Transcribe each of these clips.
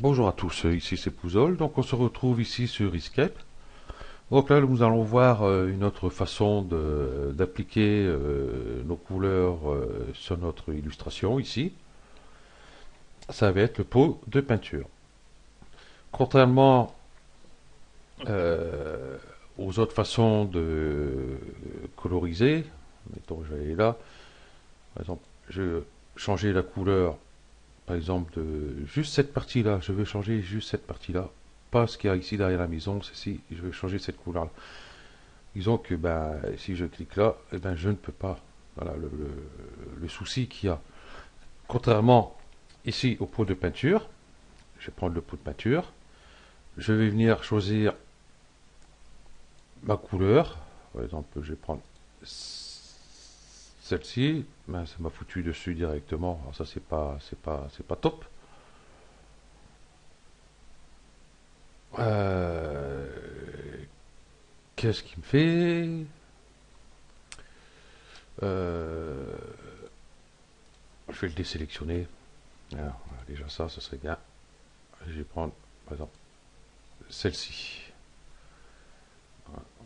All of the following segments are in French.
Bonjour à tous, ici c'est Pouzol, donc on se retrouve ici sur Escape. Donc là nous allons voir une autre façon d'appliquer nos couleurs sur notre illustration ici. Ça va être le pot de peinture. Contrairement euh, aux autres façons de coloriser, mettons je vais aller là, par exemple je vais changer la couleur par exemple de juste cette partie là, je veux changer juste cette partie là, pas ce qu'il y a ici derrière la maison, ceci, je vais changer cette couleur là. Disons que ben, si je clique là, eh ben, je ne peux pas. Voilà le souci qu'il y a. Contrairement ici au pot de peinture, je vais prendre le pot de peinture, je vais venir choisir ma couleur. Par exemple, je vais prendre celle-ci. Ben, ça m'a foutu dessus directement. Alors ça, c'est pas top. Euh, Qu'est-ce qui me fait Euh, Je vais le désélectionner. Alors, voilà, déjà ça serait bien. Je vais prendre, par exemple, celle-ci.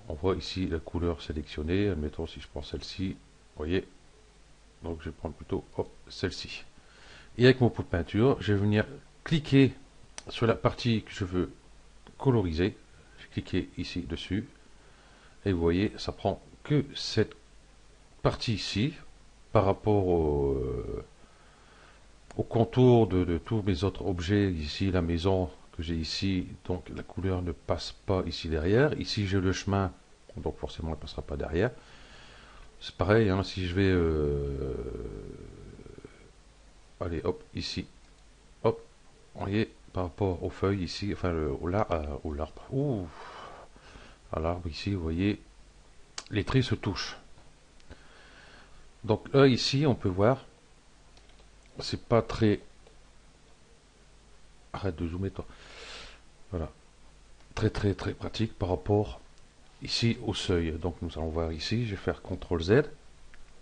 On voit ici la couleur sélectionnée. Admettons si je prends celle-ci, vous voyez. Donc je vais prendre plutôt celle-ci. Et avec mon pot de peinture, je vais venir cliquer sur la partie que je veux coloriser. Je vais cliquer ici dessus. Et vous voyez, ça prend que cette partie ici par rapport au contour de tous mes autres objets. Ici, la maison que j'ai ici, donc la couleur ne passe pas ici derrière. Ici, j'ai le chemin, donc forcément, elle ne passera pas derrière. C'est pareil, hein, si je vais... allez, hop, ici, hop, vous voyez, par rapport aux feuilles ici, enfin, au l'arbre, à l'arbre ici, vous voyez, les traits se touchent. Donc là, ici, on peut voir, c'est pas très... Arrête de zoomer, toi. Voilà, très pratique par rapport ici au seuil. Donc nous allons voir ici, je vais faire CTRL Z,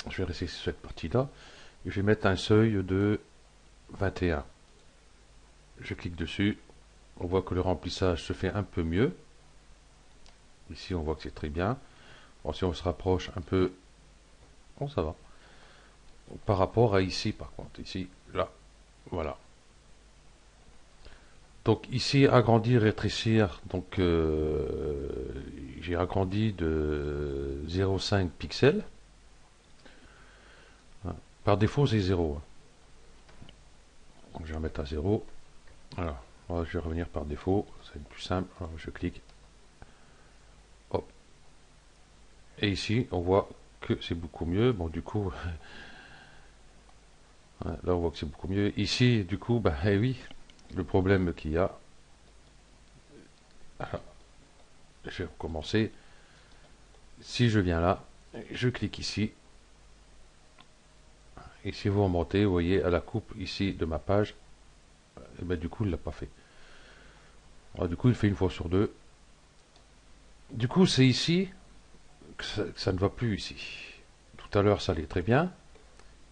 je vais rester sur cette partie-là, et je vais mettre un seuil de 21. Je clique dessus, on voit que le remplissage se fait un peu mieux. Ici on voit que c'est très bien. Bon, si on se rapproche un peu, bon ça va. Par rapport à ici par contre, ici, là, voilà. Donc ici, agrandir, rétrécir, donc j'ai agrandi de 0,5 pixels. Par défaut c'est 0. Donc je vais remettre à 0. Alors, moi, je vais revenir par défaut, c'est plus simple. Alors, je clique, hop. Et ici, on voit que c'est beaucoup mieux. Bon, du coup, là, on voit que c'est beaucoup mieux. Ici, du coup, bah, eh oui, le problème qu'il y a. Alors, je vais recommencer. Si je viens là, je clique ici. Et si vous remontez, vous voyez à la coupe ici de ma page, et ben, du coup, il ne l'a pas fait. Alors, du coup, il fait une fois sur deux. Du coup, c'est ici que ça ne va plus ici. Tout à l'heure, ça allait très bien.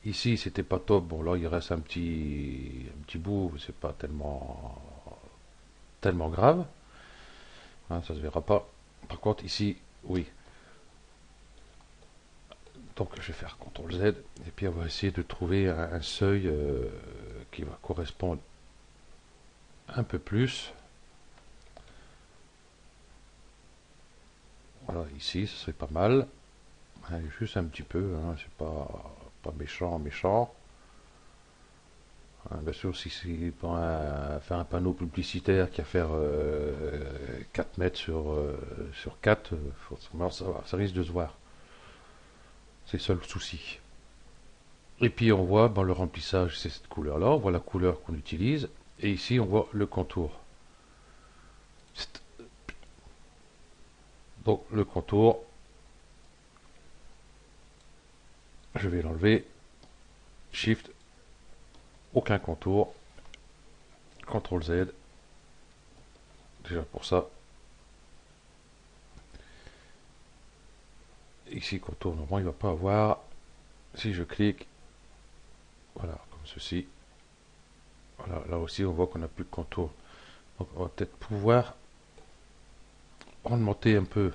Ici, c'était pas top. Bon, là, il reste un petit bout. C'est pas tellement grave. Hein, ça se verra pas. Par contre, ici, oui. Donc, je vais faire CTRL Z. Et puis, on va essayer de trouver un seuil qui va correspondre un peu plus. Voilà, ici, ce serait pas mal. Allez, juste un petit peu. Hein, c'est pas méchant. Hein, bien sûr, si c'est pour faire un panneau publicitaire qui va faire 4 mètres sur 4, forcément, ça risque de se voir. C'est ça le souci. Et puis on voit, le remplissage, c'est cette couleur-là. On voit la couleur qu'on utilise. Et ici, on voit le contour. Donc le contour, je vais l'enlever. Shift, aucun contour. CTRL Z. Déjà pour ça. Ici, contour, normalement, il ne va pas avoir. Si je clique, voilà, comme ceci. Voilà, là aussi, on voit qu'on n'a plus de contour. Donc on va peut-être pouvoir augmenter un peu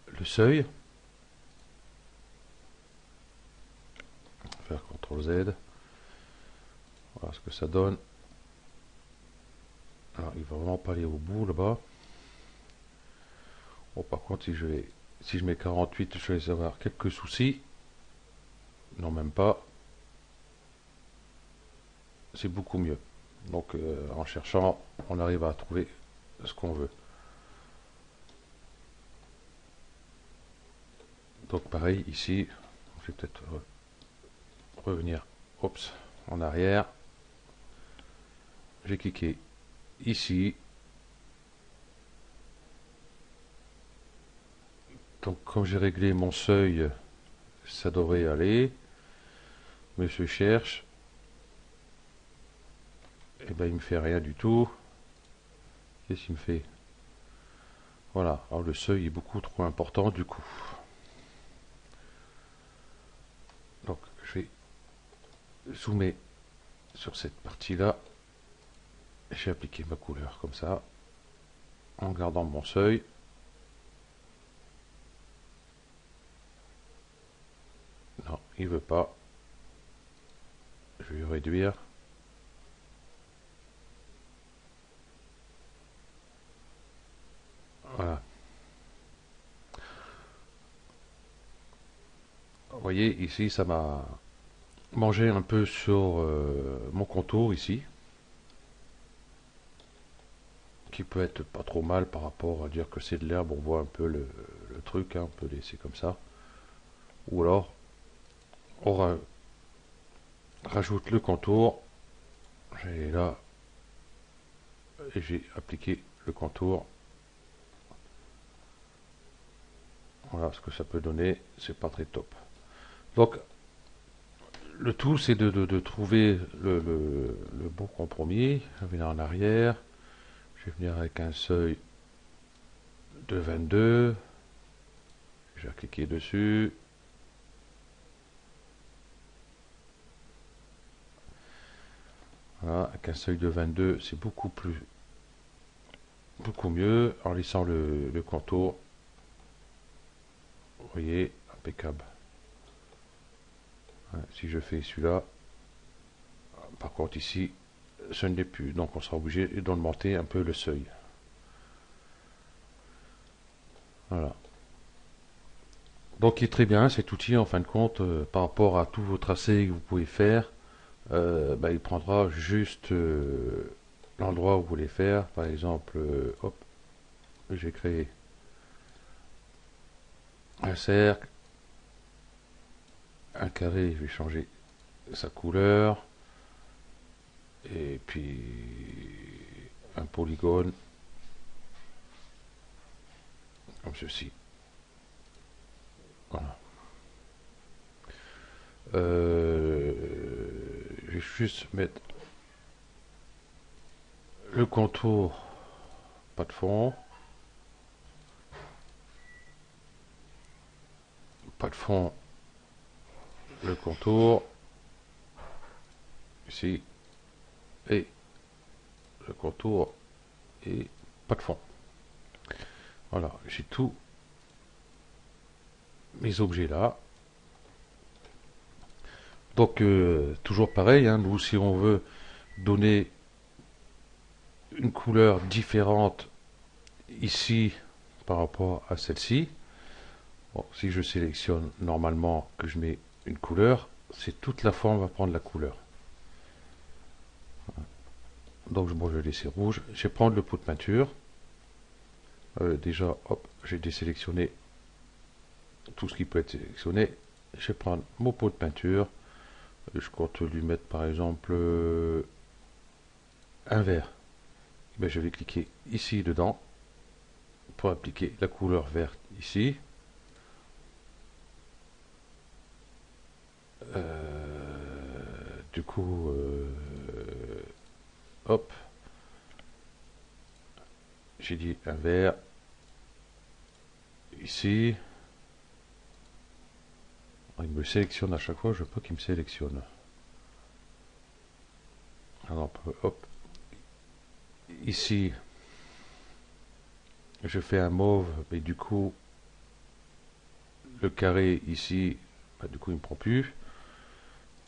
le seuil. Faire CTRL Z. Voilà ce que ça donne. Alors il va vraiment pas aller au bout là-bas. Bon, par contre si je mets 48, je vais avoir quelques soucis. Non, même pas. C'est beaucoup mieux. Donc en cherchant, on arrive à trouver ce qu'on veut. Donc pareil ici, je vais peut-être revenir en arrière. J'ai cliqué ici. Donc comme j'ai réglé mon seuil, ça devrait aller. Mais je cherche. Et ben il me fait rien du tout. Qu'est-ce qu'il me fait? Voilà, alors le seuil est beaucoup trop important du coup. Donc je vais zoomer sur cette partie-là. J'ai appliqué ma couleur comme ça, en gardant mon seuil. Non, il veut pas. Je vais réduire. Voilà. Vous voyez, ici, ça m'a mangé un peu sur mon contour ici, qui peut être pas trop mal par rapport à dire que c'est de l'herbe. On voit un peu le truc, hein, on peut laisser comme ça. Ou alors, on rajoute le contour. J'ai là, et j'ai appliqué le contour. Voilà ce que ça peut donner, c'est pas très top. Donc, le tout, c'est de trouver le bon compromis. Je vais venir en arrière. Je vais venir avec un seuil de 22. Je vais cliquer dessus. Voilà, avec un seuil de 22, c'est beaucoup mieux. En laissant le contour. Vous voyez, impeccable. Si je fais celui-là, par contre ici, ce n'est plus. Donc on sera obligé d'augmenter un peu le seuil. Voilà. Donc il est très bien cet outil en fin de compte par rapport à tous vos tracés que vous pouvez faire. Il prendra juste l'endroit où vous voulez faire. Par exemple, hop, j'ai créé un cercle, un carré, je vais changer sa couleur, et puis un polygone, comme ceci. Voilà. Je vais juste mettre le contour, pas de fond, pas de fond, le contour, ici, et le contour, et pas de fond. Voilà, j'ai tous mes objets là. Donc, toujours pareil, hein, nous, si on veut donner une couleur différente ici par rapport à celle-ci, bon, si je sélectionne normalement que je mets une couleur, c'est toute la forme va prendre la couleur. Donc, bon, je vais laisser rouge. Je vais prendre le pot de peinture. Déjà, hop, j'ai désélectionné tout ce qui peut être sélectionné. Je vais prendre mon pot de peinture. Je compte lui mettre par exemple un vert. Ben, je vais cliquer ici dedans pour appliquer la couleur verte ici. Du coup, hop, j'ai dit un vert ici. Il me sélectionne à chaque fois, je veux pas qu'il me sélectionne. Alors, hop, ici, je fais un mauve, mais du coup, le carré ici, bah, du coup, il ne me prend plus.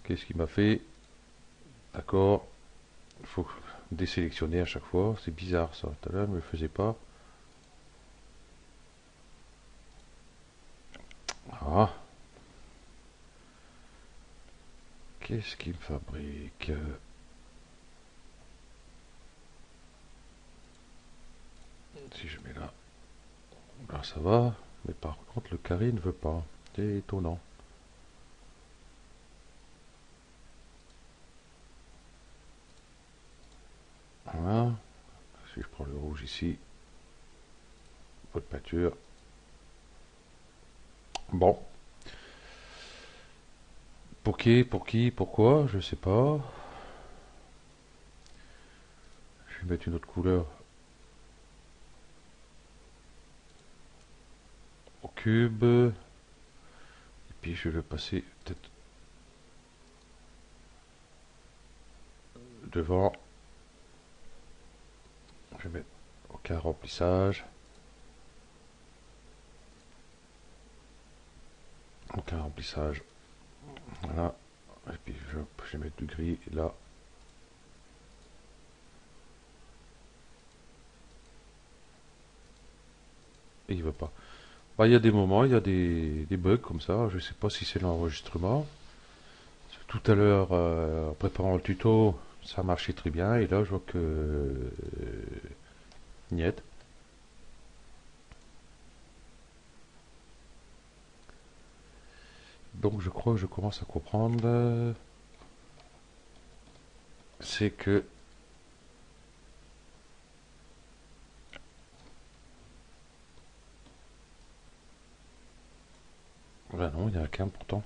Qu'est-ce qu'il m'a fait? D'accord, il faut désélectionner à chaque fois. C'est bizarre ça. Tout à l'heure, il ne me le faisait pas. Ah, qu'est-ce qu'il me fabrique? Si je mets là, là ça va. Mais par contre, le carré ne veut pas. C'est étonnant. Voilà. Si je prends le rouge ici, pot de peinture. Bon. Pour qui, pourquoi, je sais pas. Je vais mettre une autre couleur au cube. Et puis je vais le passer peut-être devant. Je vais mettre aucun remplissage. Aucun remplissage. Voilà. Et puis je vais mettre du gris là. Et il veut pas. Bah, il y a des moments, il y a des bugs comme ça. Je sais pas si c'est l'enregistrement. Tout à l'heure, en préparant le tuto, ça marchait très bien. Et là, je vois que niet. Donc je crois que je commence à comprendre. C'est que... Ben non, il y a qu'un pourtant.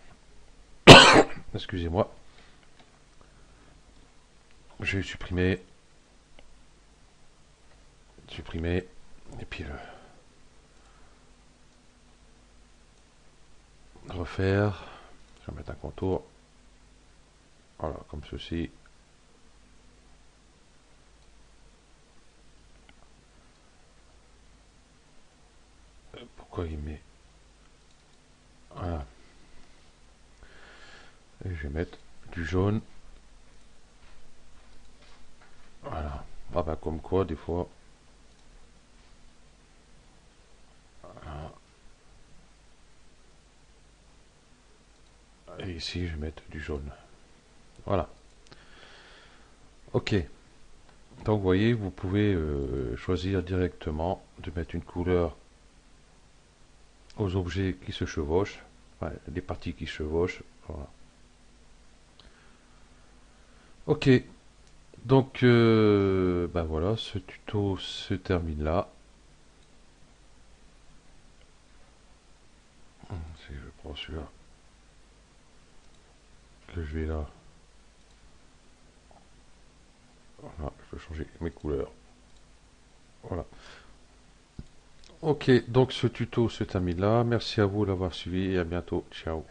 Excusez-moi. J'ai supprimé. Supprimer. Et puis refaire. Je vais mettre un contour. Voilà, comme ceci. Pourquoi il met... Voilà. Et je vais mettre du jaune. Voilà. Ah ben comme quoi, des fois... Voilà. Et ici, je vais mettre du jaune. Voilà. Ok. Donc vous voyez, vous pouvez choisir directement de mettre une couleur aux objets qui se chevauchent, enfin, les parties qui se chevauchent. Voilà. Ok, donc ben voilà, ce tuto se termine là. Si je prends celui-là, que je vais là, voilà, je peux changer mes couleurs. Voilà. Ok, donc ce tuto se termine là. Merci à vous d'avoir suivi et à bientôt. Ciao.